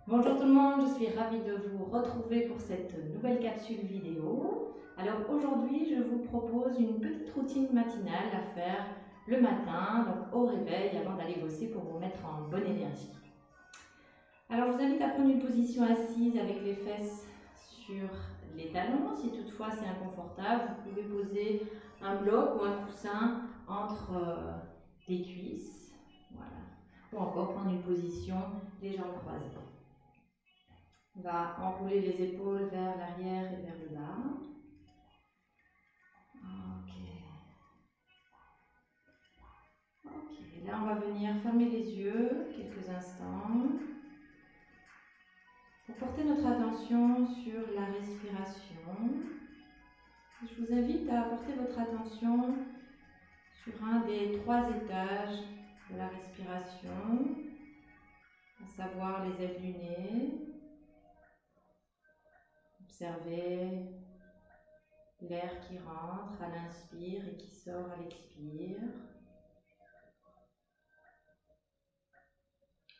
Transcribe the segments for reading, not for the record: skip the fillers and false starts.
Bonjour tout le monde, je suis ravie de vous retrouver pour cette nouvelle capsule vidéo. Alors aujourd'hui, je vous propose une petite routine matinale à faire le matin, donc au réveil, avant d'aller bosser pour vous mettre en bonne énergie. Alors je vous invite à prendre une position assise avec les fesses sur les talons. Si toutefois c'est inconfortable, vous pouvez poser un bloc ou un coussin entre les cuisses. Voilà. Ou encore prendre une position les jambes croisées. On va enrouler les épaules vers l'arrière et vers le bas. Ok. Ok, là on va venir fermer les yeux quelques instants pour porter notre attention sur la respiration. Je vous invite à porter votre attention sur un des 3 étages de la respiration, à savoir les ailes du nez. Observez l'air qui rentre à l'inspire et qui sort à l'expire.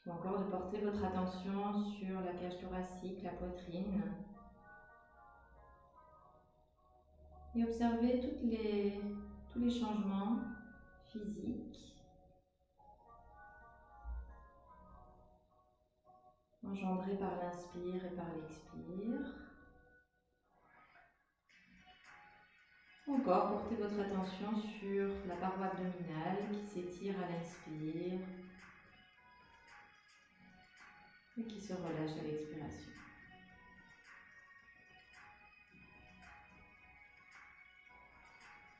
Ou encore de porter votre attention sur la cage thoracique, la poitrine. Et observez tous les changements physiques engendrés par l'inspire et par l'expire. Encore, portez votre attention sur la paroi abdominale qui s'étire à l'inspire et qui se relâche à l'expiration.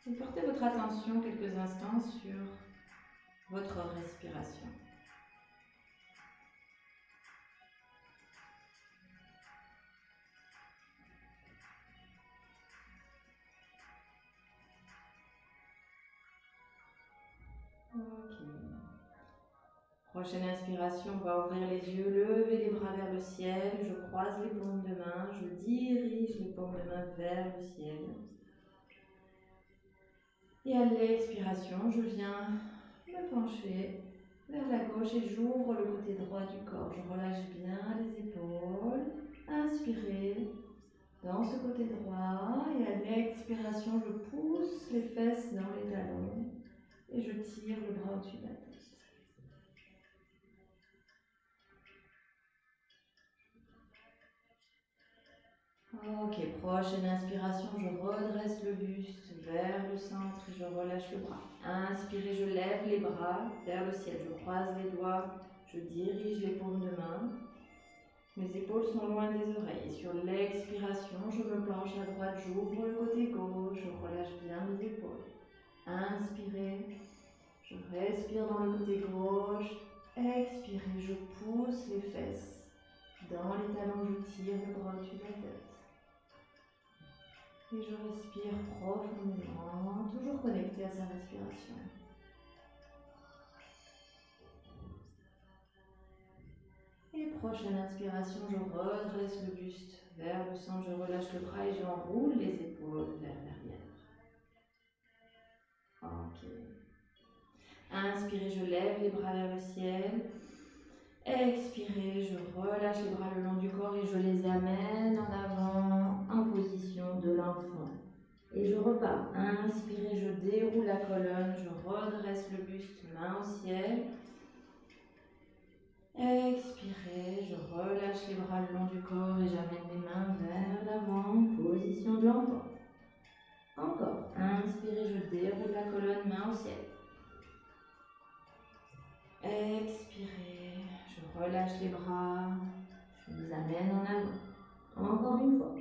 Et portez votre attention quelques instants sur votre respiration. Ok. Prochaine inspiration, on va ouvrir les yeux, lever les bras vers le ciel. Je croise les paumes de main, je dirige les paumes de main vers le ciel. Et à l'expiration, je viens me pencher vers la gauche et j'ouvre le côté droit du corps. Je relâche bien les épaules. Inspirez dans ce côté droit et à l'expiration, je pousse les fesses dans les talons et je tire le bras au-dessus de la tête. Ok, prochaine inspiration, je redresse le buste vers le centre et je relâche le bras. Inspirez, je lève les bras vers le ciel, je croise les doigts, je dirige les paumes de main. Mes épaules sont loin des oreilles. Et sur l'expiration, je me penche à droite, j'ouvre le côté gauche, je relâche bien mes épaules. Inspirez, je respire dans le côté gauche. Expirez, je pousse les fesses. Dans les talons, je tire le bras au-dessus de la tête. Et je respire profondément, toujours connecté à sa respiration. Et prochaine inspiration, je redresse le buste vers le centre, je relâche le bras et j'enroule les épaules vers l'arrière. Ok. Inspirez, je lève les bras vers le ciel. Expirez, je relâche les bras le long du corps et je les amène en avant en position de l'enfant. Et je repars. Inspirez, je déroule la colonne, je redresse le buste, main au ciel. Expirez, je relâche les bras le long du corps et j'amène mes mains vers l'avant, position de l'enfant. Encore. Inspirez, je déroule la colonne, main au ciel. Expirez, je relâche les bras, je les amène en avant. Encore une fois.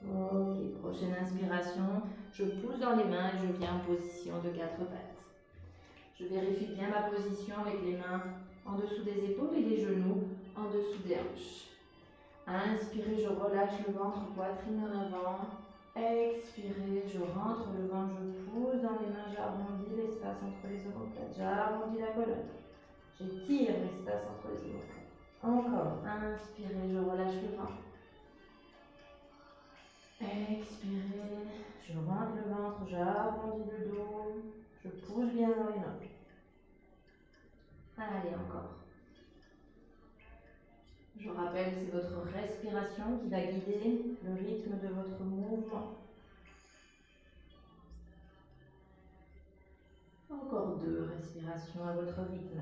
Ok, prochaine inspiration, je pousse dans les mains et je viens en position de 4 pattes. Je vérifie bien ma position avec les mains en dessous des épaules et les genoux en dessous des hanches. Inspirez, je relâche le ventre, poitrine en avant. Expirez, je rentre le ventre, je pousse dans les mains, j'arrondis l'espace entre les omoplates, j'arrondis la colonne. J'étire l'espace entre les omoplates. Encore, inspirez, je relâche le ventre. Expirez, je rentre le ventre, j'arrondis le dos, je pousse bien dans les mains. Allez, encore. Je rappelle, c'est votre respiration qui va guider le rythme de votre mouvement. Encore 2 respirations à votre rythme.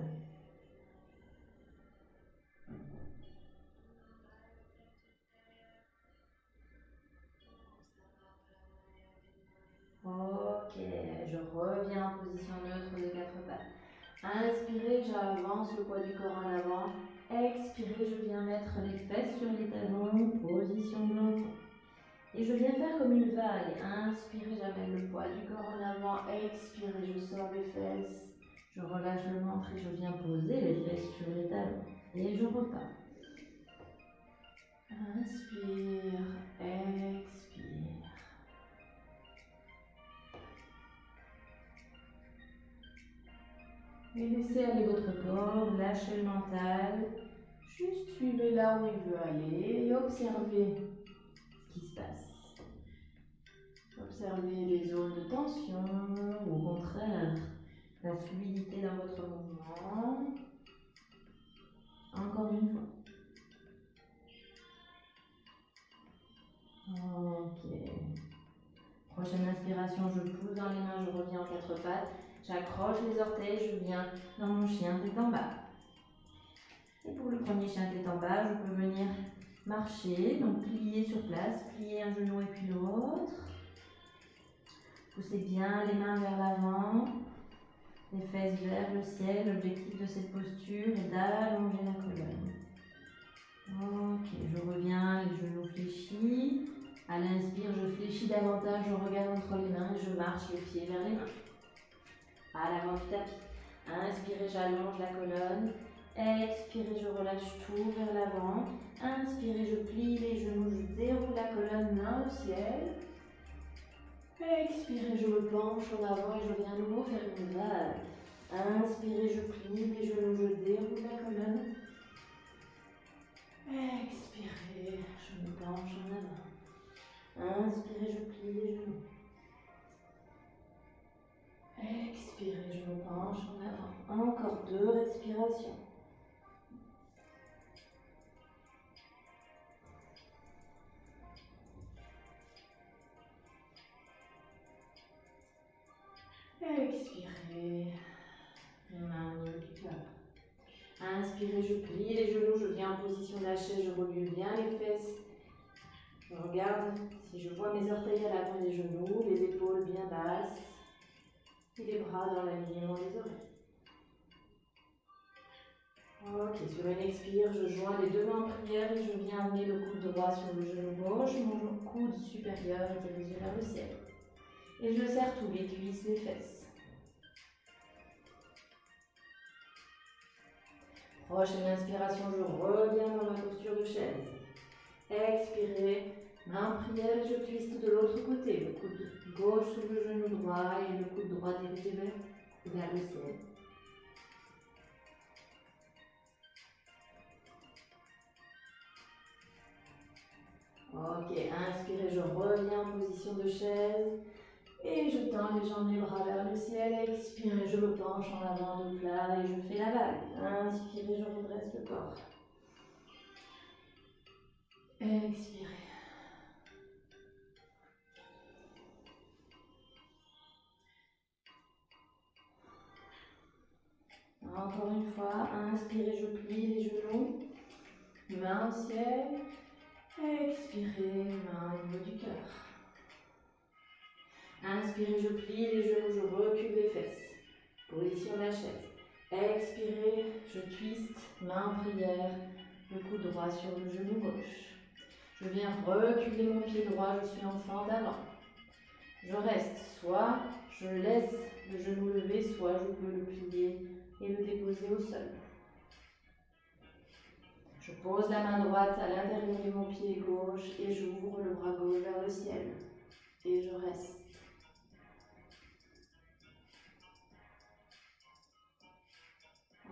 Ok, je reviens en position neutre des 4 pattes. Inspirez, j'avance le poids du corps en avant. Expirez, je viens mettre les fesses sur les talons, position de l'enfant. Et je viens faire comme une vague. Inspirez, j'amène le poids du corps en avant. Expirez, je sors les fesses. Je relâche le ventre et je viens poser les fesses sur les talons. Et je repars. Inspire, expire. Et laissez aller votre corps, lâchez le mental. Juste suivez là où il veut aller et observez ce qui se passe. Observez les zones de tension ou au contraire la fluidité dans votre mouvement. Encore une fois. Ok. Prochaine inspiration, je pousse dans les mains, je reviens en 4 pattes. J'accroche les orteils, je viens dans mon chien tête en bas. Et pour le premier chien tête en bas, je peux venir marcher, donc plier sur place, plier un genou et puis l'autre. Poussez bien les mains vers l'avant, les fesses vers le ciel. L'objectif de cette posture est d'allonger la colonne. Ok, je reviens, les genoux fléchis. À l'inspire, je fléchis davantage, je regarde entre les mains et je marche les pieds vers les mains. À l'avant du tapis. Inspirez, j'allonge la colonne. Expirez, je relâche tout vers l'avant. Inspirez, je plie les genoux, je déroule la colonne, main au ciel. Expirez, je me penche en avant et je viens à nouveau faire une vague. Inspirez, je plie les genoux, je déroule la colonne. Expirez, je me penche en avant. Inspirez, je plie les genoux. Expirez, je me penche en avant. Encore 2 respirations. Expirez, les mains au niveau du cœur. Inspirez, je plie les genoux, je viens en position lâchée, je remue bien les fesses. Je regarde si je vois mes orteils à l'avant des genoux, les épaules bien basses et les bras dans l'alignement des oreilles. Ok, sur une expire, je joins les 2 mains en prière et je viens amener le coude droit sur le genou gauche, mon coude supérieur est dirigé vers le ciel. Et je serre tous les cuisses, les fesses. Prochaine inspiration, je reviens dans ma posture de chaise. Expirez, main en prière et je twiste de l'autre côté. Le coude gauche sur le genou droit et le coude droit dirigé vers le ciel. Ok, inspirez, je reviens en position de chaise. Et je tends les jambes, les bras vers le ciel. Expirez, je me penche en avant de plat et je fais la vague. Inspirez, je redresse le corps. Expirez. Encore une fois, inspirez, je plie les genoux. Main au ciel. Expirez, main au niveau du cœur. Inspirez, je plie les genoux, je recule les fesses. Position de la chaise. Expirez, je twiste, main en prière, le coude droit sur le genou gauche. Je viens reculer mon pied droit, je suis en fente d'avant. Je reste, soit je laisse le genou levé, soit je peux le plier et le déposer au sol. Je pose la main droite à l'intérieur de mon pied gauche et j'ouvre le bras gauche vers le ciel. Et je reste.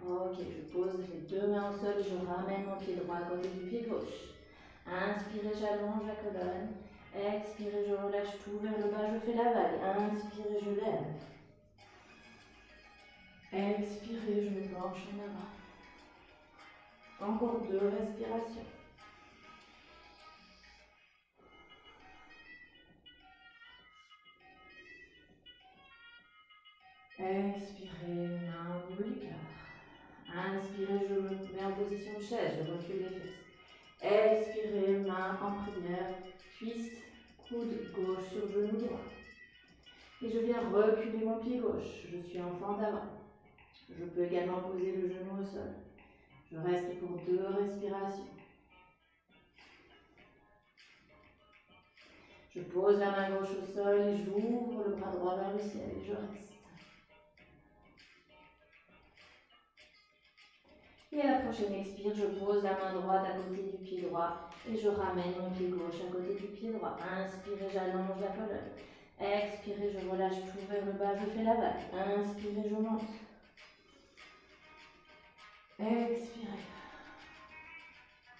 Ok, je pose les 2 mains au sol et je ramène mon pied droit à côté du pied gauche. Inspirez, j'allonge la colonne. Expirez, je relâche tout vers le bas, je fais la vague. Inspirez, je lève. Expirez, je me penche en avant. Encore 2 respirations. Expirez, main au niveau du cœur. Inspirez, je me mets en position de chaise, je recule les fesses. Expirez, main en prière, twist, coude gauche sur genou droit. Et je viens reculer mon pied gauche, je suis en fente avant. Je peux également poser le genou au sol. Je reste pour 2 respirations. Je pose la main gauche au sol et j'ouvre le bras droit vers le ciel et je reste. Et à la prochaine expire, je pose la main droite à côté du pied droit et je ramène mon pied gauche à côté du pied droit. Inspirez, j'allonge la colonne. Expirez, je relâche tout vers le bas, je fais la vague. Inspirez, je monte. Expirez.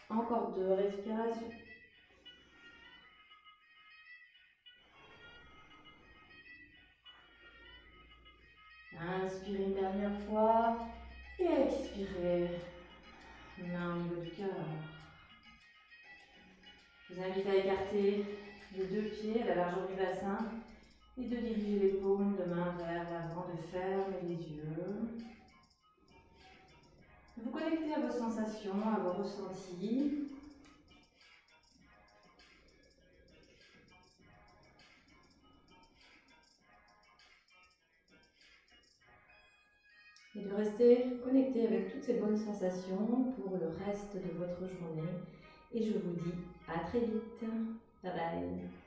Encore 2 respirations. Inspirez une dernière fois. Et expirez. Main au niveau du cœur. Je vous invite à écarter les 2 pieds à la largeur du bassin et de diriger les paumes de main vers l'avant, de fermer les yeux. De vous connecter à vos sensations, à vos ressentis. Et de rester connecté avec toutes ces bonnes sensations pour le reste de votre journée. Et je vous dis à très vite. Bye bye.